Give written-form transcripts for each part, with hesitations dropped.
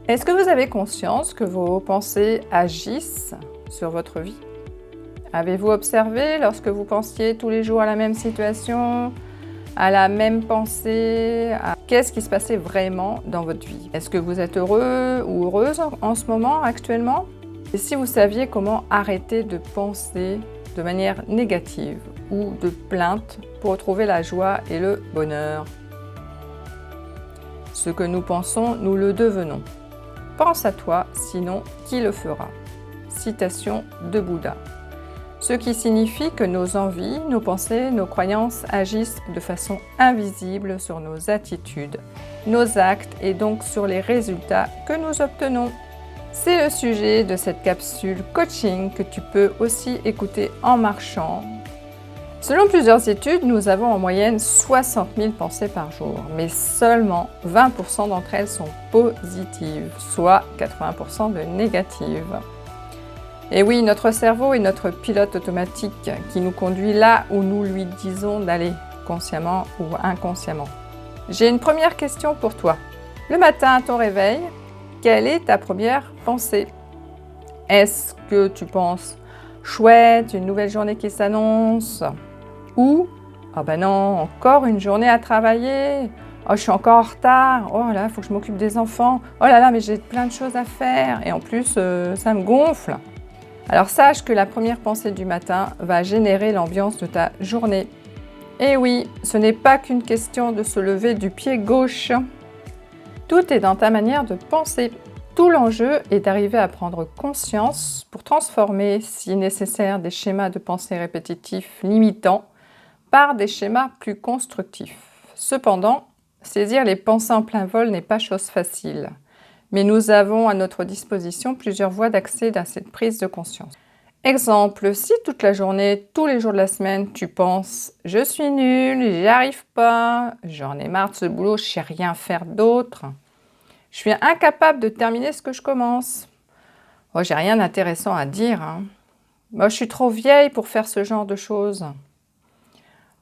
Est-ce que vous avez conscience que vos pensées agissent sur votre vie? Avez-vous observé lorsque vous pensiez tous les jours à la même situation, à la même pensée, qu'est-ce qui se passait vraiment dans votre vie? Est-ce que vous êtes heureux ou heureuse en ce moment, actuellement? Et si vous saviez comment arrêter de penser de manière négative ou de plainte pour retrouver la joie et le bonheur? Ce que nous pensons, nous le devenons. Pense à toi, sinon qui le fera? Citation de Bouddha. Ce qui signifie que nos envies, nos pensées, nos croyances agissent de façon invisible sur nos attitudes, nos actes et donc sur les résultats que nous obtenons. C'est le sujet de cette capsule coaching que tu peux aussi écouter en marchant. Selon plusieurs études, nous avons en moyenne 60 000 pensées par jour, mais seulement 20% d'entre elles sont positives, soit 80% de négatives. Et oui, notre cerveau est notre pilote automatique qui nous conduit là où nous lui disons d'aller, consciemment ou inconsciemment. J'ai une première question pour toi. Le matin à ton réveil, quelle est ta première pensée? Est-ce que tu penses « chouette, une nouvelle journée qui s'annonce » ou « ah ben non, encore une journée à travailler, oh je suis encore en retard, oh là, il faut que je m'occupe des enfants, oh là là, mais j'ai plein de choses à faire et en plus ça me gonfle ». Alors sache que la première pensée du matin va générer l'ambiance de ta journée. Et oui, ce n'est pas qu'une question de se lever du pied gauche. Tout est dans ta manière de penser. Tout l'enjeu est d'arriver à prendre conscience pour transformer, si nécessaire, des schémas de pensée répétitifs limitants par des schémas plus constructifs. Cependant, saisir les pensées en plein vol n'est pas chose facile. Mais nous avons à notre disposition plusieurs voies d'accès à cette prise de conscience. Exemple, si toute la journée, tous les jours de la semaine, tu penses « je suis nulle, j'y arrive pas, j'en ai marre de ce boulot, je sais rien faire d'autre, je suis incapable de terminer ce que je commence, oh, j'ai rien d'intéressant à dire, hein. Moi, je suis trop vieille pour faire ce genre de choses.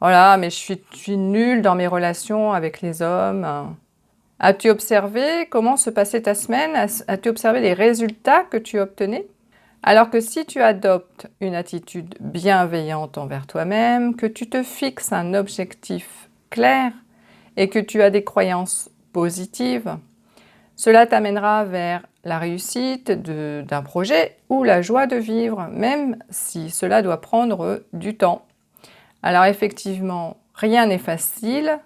Voilà, mais je suis nulle dans mes relations avec les hommes. » As-tu observé comment se passait ta semaine? As-tu observé les résultats que tu obtenais? Alors que si tu adoptes une attitude bienveillante envers toi-même, que tu te fixes un objectif clair et que tu as des croyances positives, cela t'amènera vers la réussite d'un projet ou la joie de vivre, même si cela doit prendre du temps. Alors effectivement, rien n'est facile,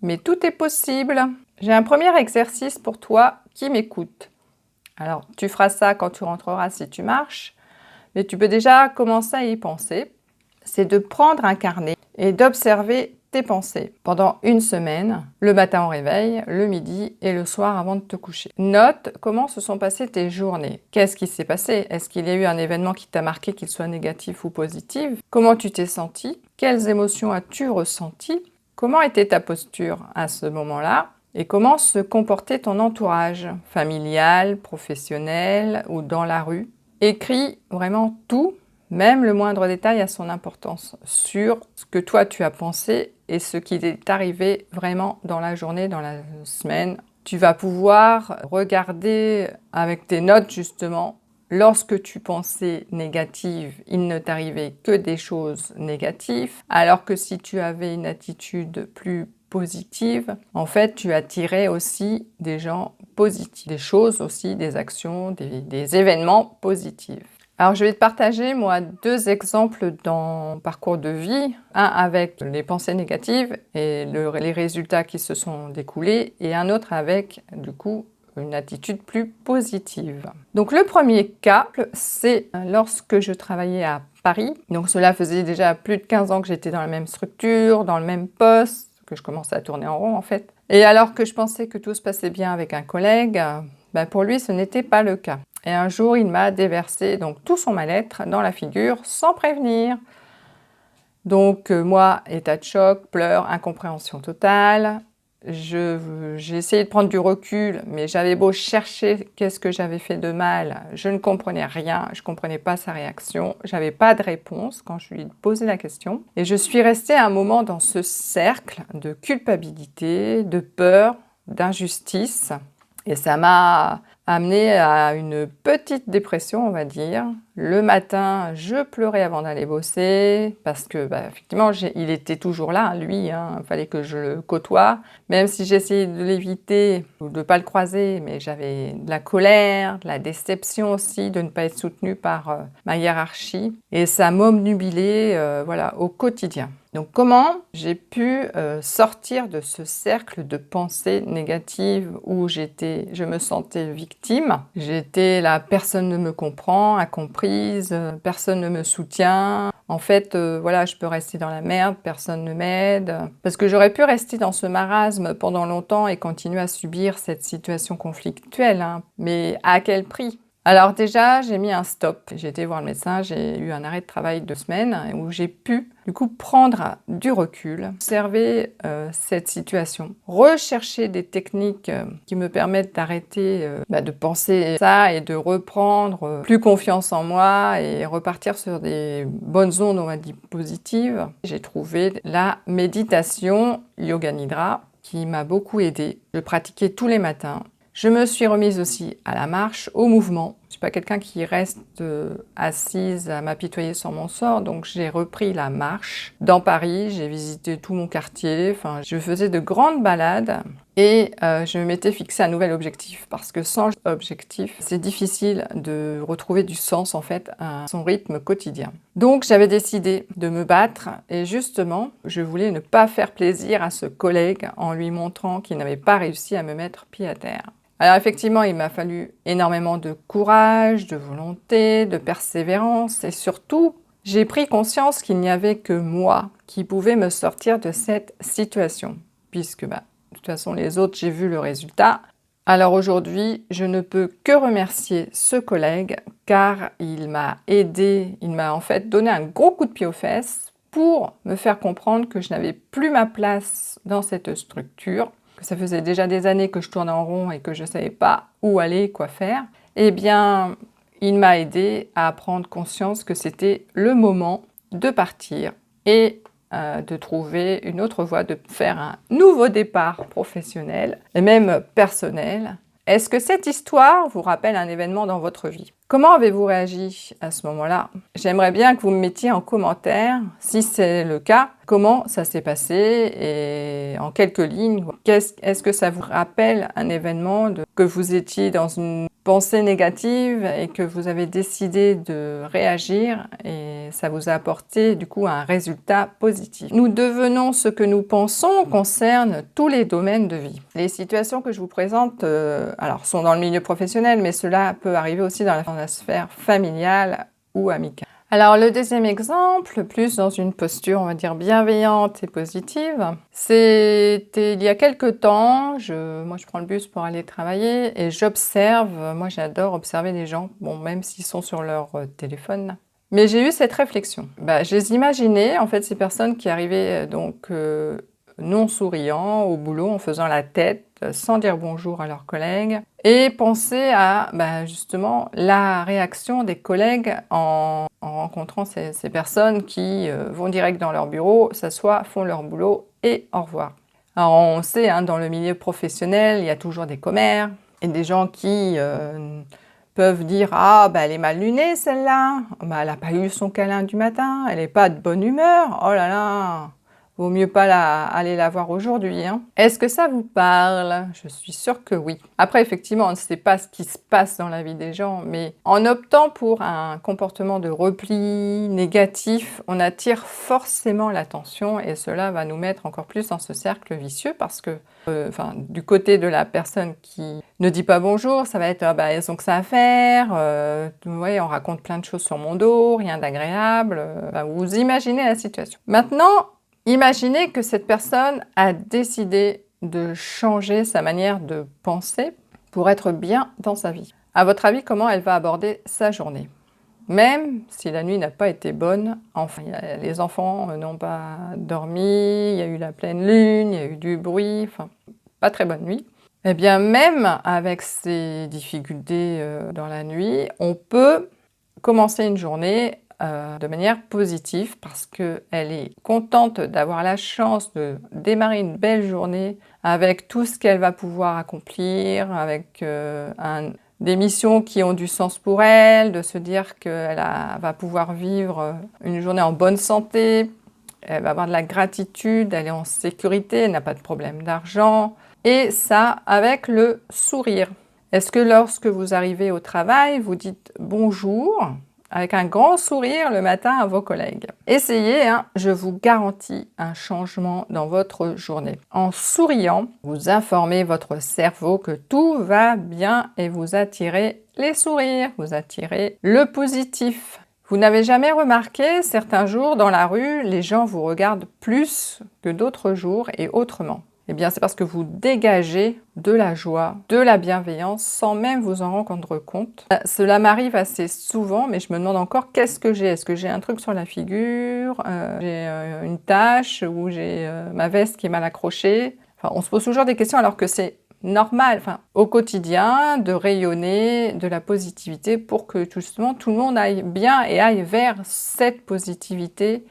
mais tout est possible. J'ai un premier exercice pour toi qui m'écoute. Alors, tu feras ça quand tu rentreras si tu marches, mais tu peux déjà commencer à y penser. C'est de prendre un carnet et d'observer tes pensées pendant une semaine, le matin au réveil, le midi et le soir avant de te coucher. Note comment se sont passées tes journées. Qu'est-ce qui s'est passé? Est-ce qu'il y a eu un événement qui t'a marqué, qu'il soit négatif ou positif? Comment tu t'es senti? Quelles émotions as-tu ressenties? Comment était ta posture à ce moment-là? Et comment se comportait ton entourage, familial, professionnel ou dans la rue? Écris vraiment tout, même le moindre détail a son importance, sur ce que toi tu as pensé et ce qui est arrivé vraiment dans la journée, dans la semaine. Tu vas pouvoir regarder avec tes notes justement, lorsque tu pensais négative, il ne t'arrivait que des choses négatives, alors que si tu avais une attitude plus positive, en fait, tu attirais aussi des gens positifs, des choses aussi, des actions, des événements positifs. Alors, je vais te partager, moi, 2 exemples dans mon parcours de vie. Un avec les pensées négatives et les résultats qui se sont découlés, et un autre avec, du coup, une attitude plus positive. Donc, le premier cas, c'est lorsque je travaillais à Paris. Donc, cela faisait déjà plus de 15 ans que j'étais dans la même structure, dans le même poste, que je commençais à tourner en rond en fait. Et alors que je pensais que tout se passait bien avec un collègue, pour lui ce n'était pas le cas. Et un jour il m'a déversé donc tout son mal-être dans la figure sans prévenir. Donc moi, état de choc, pleurs, incompréhension totale. J'ai essayé de prendre du recul, mais j'avais beau chercher qu'est-ce que j'avais fait de mal, je ne comprenais rien, je ne comprenais pas sa réaction, j'avais pas de réponse quand je lui ai posé la question. Et je suis restée un moment dans ce cercle de culpabilité, de peur, d'injustice. Et ça m'a amené à une petite dépression, on va dire. Le matin, je pleurais avant d'aller bosser parce que, effectivement, il était toujours là, lui, hein, il fallait que je le côtoie. Même si j'essayais de l'éviter ou de ne pas le croiser, mais j'avais de la colère, de la déception aussi de ne pas être soutenue par ma hiérarchie. Et ça m'obnubilait voilà, au quotidien. Donc comment j'ai pu sortir de ce cercle de pensées négatives où je me sentais victime. J'étais là, personne ne me comprend, incomprise, personne ne me soutient. En fait, voilà, je peux rester dans la merde, personne ne m'aide. Parce que j'aurais pu rester dans ce marasme pendant longtemps et continuer à subir cette situation conflictuelle. Hein. Mais à quel prix ? Alors déjà, j'ai mis un stop. J'ai été voir le médecin, j'ai eu un arrêt de travail de 2 semaines où j'ai pu du coup prendre du recul, observer cette situation, rechercher des techniques qui me permettent d'arrêter de penser ça et de reprendre plus confiance en moi et repartir sur des bonnes ondes, on va dire, positives. J'ai trouvé la méditation Yoga Nidra qui m'a beaucoup aidée. Je pratiquais tous les matins. Je me suis remise aussi à la marche, au mouvement. Je ne suis pas quelqu'un qui reste assise à m'apitoyer sur mon sort, donc j'ai repris la marche. Dans Paris, j'ai visité tout mon quartier, enfin, je faisais de grandes balades et je m'étais fixé un nouvel objectif parce que sans objectif, c'est difficile de retrouver du sens en fait à son rythme quotidien. Donc j'avais décidé de me battre et justement, je voulais ne pas faire plaisir à ce collègue en lui montrant qu'il n'avait pas réussi à me mettre pied à terre. Alors effectivement, il m'a fallu énormément de courage, de volonté, de persévérance et surtout, j'ai pris conscience qu'il n'y avait que moi qui pouvais me sortir de cette situation. Puisque de toute façon, les autres, j'ai vu le résultat. Alors aujourd'hui, je ne peux que remercier ce collègue car il m'a aidé, il m'a en fait donné un gros coup de pied aux fesses pour me faire comprendre que je n'avais plus ma place dans cette structure. Que ça faisait déjà des années que je tournais en rond et que je ne savais pas où aller, quoi faire, eh bien, il m'a aidé à prendre conscience que c'était le moment de partir et de trouver une autre voie, de faire un nouveau départ professionnel et même personnel. Est-ce que cette histoire vous rappelle un événement dans votre vie? Comment avez-vous réagi à ce moment-là? J'aimerais bien que vous me mettiez en commentaire, si c'est le cas, comment ça s'est passé et en quelques lignes. Est-ce que ça vous rappelle un événement que vous étiez dans une pensée négative et que vous avez décidé de réagir et ça vous a apporté du coup un résultat positif? Nous devenons ce que nous pensons concerne tous les domaines de vie. Les situations que je vous présente alors, sont dans le milieu professionnel, mais cela peut arriver aussi dans la sphère familiale ou amicale. Alors, le deuxième exemple, plus dans une posture, on va dire, bienveillante et positive, c'était il y a quelque temps, moi je prends le bus pour aller travailler et j'observe, moi j'adore observer les gens, bon, même s'ils sont sur leur téléphone. Mais j'ai eu cette réflexion. Je les imaginais, en fait, ces personnes qui arrivaient donc non souriants au boulot, en faisant la tête, sans dire bonjour à leurs collègues, et penser à justement la réaction des collègues en rencontrant ces personnes qui vont direct dans leur bureau, s'assoient, font leur boulot et au revoir. Alors on sait, hein, dans le milieu professionnel, il y a toujours des commères et des gens qui peuvent dire « Ah, elle est mal lunée celle-là, elle n'a pas eu son câlin du matin, elle n'est pas de bonne humeur, oh là là !» Vaut mieux pas aller la voir aujourd'hui. Hein. Est-ce que ça vous parle? Je suis sûre que oui. Après, effectivement, on ne sait pas ce qui se passe dans la vie des gens, mais en optant pour un comportement de repli négatif, on attire forcément l'attention et cela va nous mettre encore plus dans ce cercle vicieux parce que, du côté de la personne qui ne dit pas bonjour, ça va être elles ont que ça à faire, on raconte plein de choses sur mon dos, rien d'agréable. Vous imaginez la situation. Maintenant, imaginez que cette personne a décidé de changer sa manière de penser pour être bien dans sa vie. À votre avis, comment elle va aborder sa journée? Même si la nuit n'a pas été bonne, enfin, les enfants n'ont pas dormi, il y a eu la pleine lune, il y a eu du bruit, enfin, pas très bonne nuit. Eh bien, même avec ces difficultés dans la nuit, on peut commencer une journée de manière positive parce qu'elle est contente d'avoir la chance de démarrer une belle journée avec tout ce qu'elle va pouvoir accomplir, avec un des missions qui ont du sens pour elle, de se dire qu'elle va pouvoir vivre une journée en bonne santé, elle va avoir de la gratitude, elle est en sécurité, elle n'a pas de problème d'argent. Et ça, avec le sourire. Est-ce que lorsque vous arrivez au travail, vous dites bonjour avec un grand sourire le matin à vos collègues? Essayez, hein, je vous garantis un changement dans votre journée. En souriant, vous informez votre cerveau que tout va bien et vous attirez les sourires, vous attirez le positif. Vous n'avez jamais remarqué, certains jours dans la rue, les gens vous regardent plus que d'autres jours et autrement. Eh bien, c'est parce que vous dégagez de la joie, de la bienveillance, sans même vous en rendre compte. Cela m'arrive assez souvent, mais je me demande encore qu'est-ce que j'ai. Est-ce que j'ai un truc sur la figure, j'ai une tache, ou j'ai ma veste qui est mal accrochée. Enfin, on se pose toujours des questions alors que c'est normal, enfin, au quotidien, de rayonner de la positivité pour que justement tout le monde aille bien et aille vers cette positivité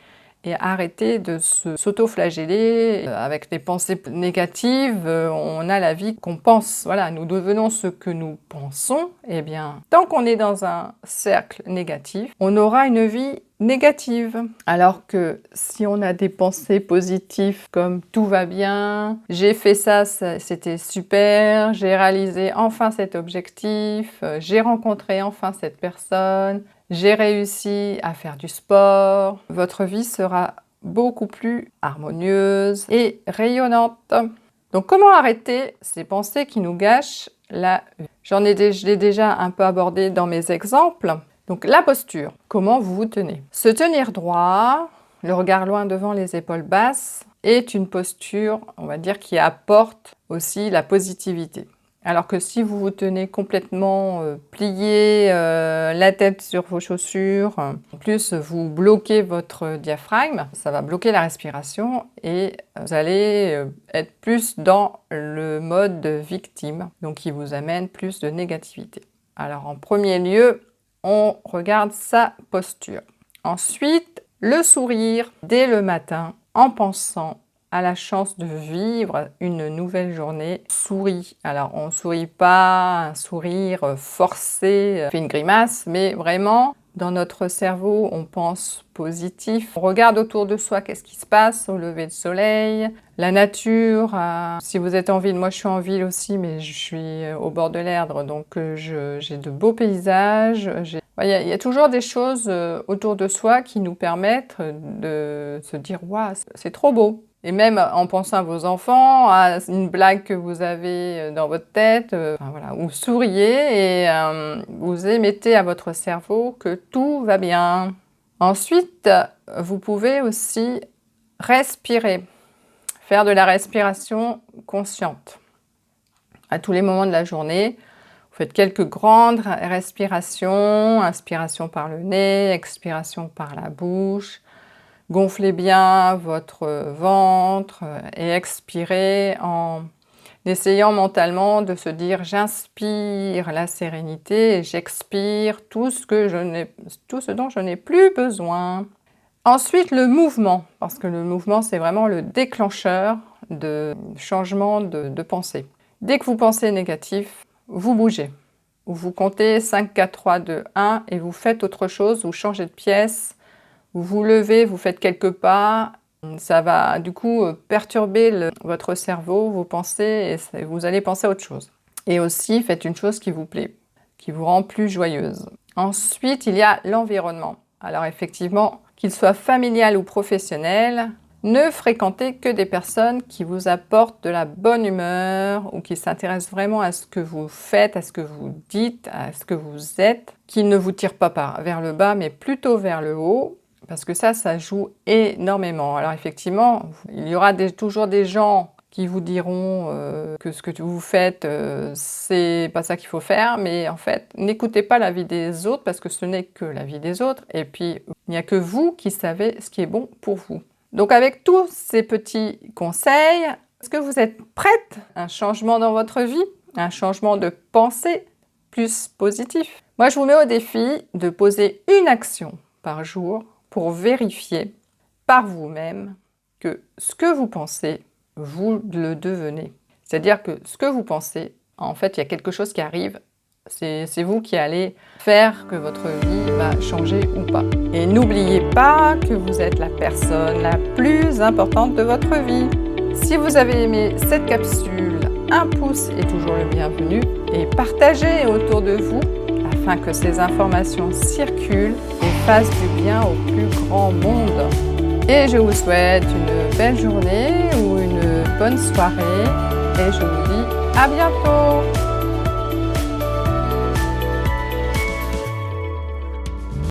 et arrêter de s'auto-flageller avec des pensées négatives. On a la vie qu'on pense. Voilà, nous devenons ce que nous pensons. Eh bien, tant qu'on est dans un cercle négatif, on aura une vie négative. Alors que si on a des pensées positives comme tout va bien, j'ai fait ça, c'était super, j'ai réalisé enfin cet objectif, j'ai rencontré enfin cette personne, j'ai réussi à faire du sport, votre vie sera beaucoup plus harmonieuse et rayonnante. Donc comment arrêter ces pensées qui nous gâchent la vie? Je l'ai déjà un peu abordé dans mes exemples. Donc la posture, comment vous vous tenez? Se tenir droit, le regard loin devant, les épaules basses, est une posture, on va dire, qui apporte aussi la positivité. Alors que si vous vous tenez complètement plié, la tête sur vos chaussures, en plus vous bloquez votre diaphragme, ça va bloquer la respiration et vous allez être plus dans le mode victime, donc qui vous amène plus de négativité. Alors en premier lieu, on regarde sa posture. Ensuite, le sourire dès le matin en pensant à la chance de vivre une nouvelle journée. Souris. Alors, on ne sourit pas un sourire forcé, fait une grimace, mais vraiment, dans notre cerveau, on pense positif. On regarde autour de soi qu'est-ce qui se passe au lever de soleil, la nature. Si vous êtes en ville, moi je suis en ville aussi, mais je suis au bord de l'Erdre, donc j'ai de beaux paysages. Il y a toujours des choses autour de soi qui nous permettent de se dire « Waouh, c'est trop beau !» Et même en pensant à vos enfants, à une blague que vous avez dans votre tête, enfin, voilà, vous souriez et vous émettez à votre cerveau que tout va bien. Ensuite, vous pouvez aussi respirer, faire de la respiration consciente. À tous les moments de la journée, vous faites quelques grandes respirations, inspiration par le nez, expiration par la bouche. Gonflez bien votre ventre et expirez en essayant mentalement de se dire « j'inspire la sérénité et j'expire tout ce dont je n'ai plus besoin ». Ensuite, le mouvement, parce que le mouvement, c'est vraiment le déclencheur de changement de pensée. Dès que vous pensez négatif, vous bougez. Vous comptez 5, 4, 3, 2, 1 et vous faites autre chose, vous changez de pièce. Vous vous levez, vous faites quelques pas, ça va du coup perturber votre cerveau, vos pensées, et vous allez penser à autre chose. Et aussi, faites une chose qui vous plaît, qui vous rend plus joyeuse. Ensuite, il y a l'environnement. Alors effectivement, qu'il soit familial ou professionnel, ne fréquentez que des personnes qui vous apportent de la bonne humeur ou qui s'intéressent vraiment à ce que vous faites, à ce que vous dites, à ce que vous êtes, qui ne vous tirent pas vers le bas, mais plutôt vers le haut. Parce que ça joue énormément. Alors effectivement, il y aura toujours des gens qui vous diront que ce que vous faites, c'est pas ça qu'il faut faire. Mais en fait, n'écoutez pas l'avis des autres parce que ce n'est que l'avis des autres. Et puis, il n'y a que vous qui savez ce qui est bon pour vous. Donc avec tous ces petits conseils, est-ce que vous êtes prête à un changement dans votre vie? Un changement de pensée plus positif? Moi, je vous mets au défi de poser une action par jour pour vérifier par vous-même que ce que vous pensez, vous le devenez. C'est-à-dire que ce que vous pensez, en fait, il y a quelque chose qui arrive C'est vous qui allez faire que votre vie va changer ou pas. Et n'oubliez pas que vous êtes la personne la plus importante de votre vie. Si vous avez aimé cette capsule, un pouce est toujours le bienvenu et partagez autour de vous afin que ces informations circulent et fassent du bien au plus grand monde. Et je vous souhaite une belle journée ou une bonne soirée et je vous dis à bientôt.